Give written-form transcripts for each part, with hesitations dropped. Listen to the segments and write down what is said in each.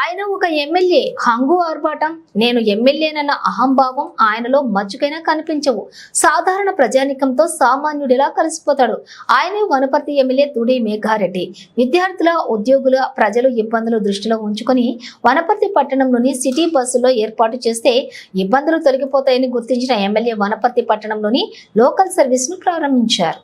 ఆయన ఒక ఎమ్మెల్యే హంగు ఆర్భాటం, నేను ఎమ్మెల్యేనన్న అహంభావం ఆయనలో మచ్చుకైనా కనిపించవు. సాధారణ ప్రజానికంతో సామాన్యుడిలా కలిసిపోతాడు. ఆయనే వనపర్తి ఎమ్మెల్యే తుడి మేఘారెడ్డి. విద్యార్థుల, ఉద్యోగుల, ప్రజలు ఇబ్బందులు దృష్టిలో ఉంచుకొని వనపర్తి పట్టణంలోని సిటీ బస్సులో ఏర్పాటు చేస్తే ఇబ్బందులు తొలగిపోతాయని గుర్తించిన ఎమ్మెల్యే వనపర్తి పట్టణంలోని లోకల్ సర్వీస్ ను ప్రారంభించారు.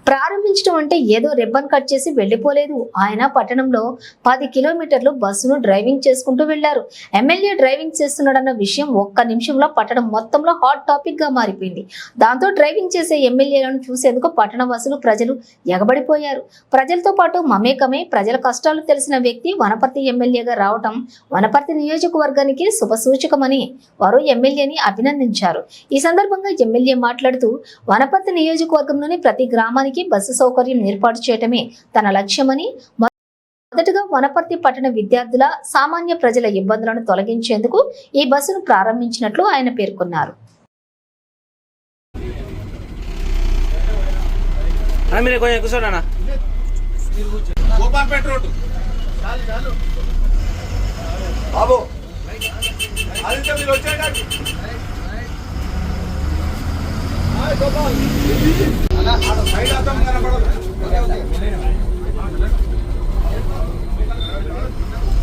ప్రారంభించడం అంటే ఏదో రిబ్బన్ కట్ చేసి వెళ్లిపోలేదు. ఆయన పట్టణంలో 10 కిలోమీటర్లు బస్సును డ్రైవింగ్ చేసుకుంటూ వెళ్లారు. ఎమ్మెల్యే డ్రైవింగ్ చేస్తున్నాడన్న విషయం ఒక్క నిమిషంలో పట్టణం మొత్తంలో హాట్ టాపిక్ గా మారిపోయింది. దాంతో డ్రైవింగ్ చేసే ఎమ్మెల్యేలను చూసేందుకు పట్టణ వాసులు, ప్రజలు ఎగబడిపోయారు. ప్రజలతో పాటు మమేకమై ప్రజల కష్టాలు తెలిసిన వ్యక్తి వనపర్తి ఎమ్మెల్యేగా రావటం వనపర్తి నియోజకవర్గానికి శుభసూచకమని వారు ఎమ్మెల్యేని అభినందించారు. ఈ సందర్భంగా ఎమ్మెల్యే మాట్లాడుతూ వనపర్తి నియోజకవర్గంలోని ప్రతి గ్రామానికి బస్సు సౌకర్యం ఏర్పాటు చేయటమే తన లక్ష్యమని, మొదటగా వనపర్తి పట్టణ విద్యార్థుల, సామాన్య ప్రజల ఇబ్బందులను తొలగించేందుకు ఈ బస్సును ప్రారంభించినట్లు ఆయన పేర్కొన్నారు.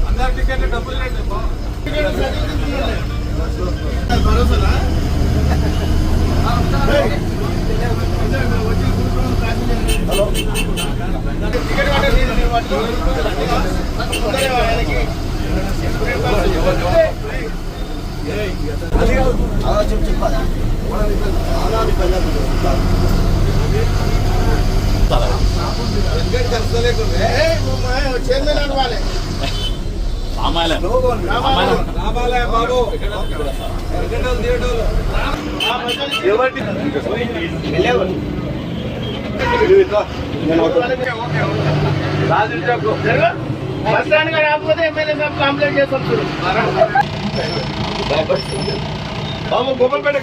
అందరు టికెట్ డబ్బులు చైర్మన్ వాళ్ళే బస్ స్టాండ్ రాకపోతే ఎమ్మెల్యే సాబ్ కంప్లైంట్ చేస్తాం. బాబు గోపాల్పేట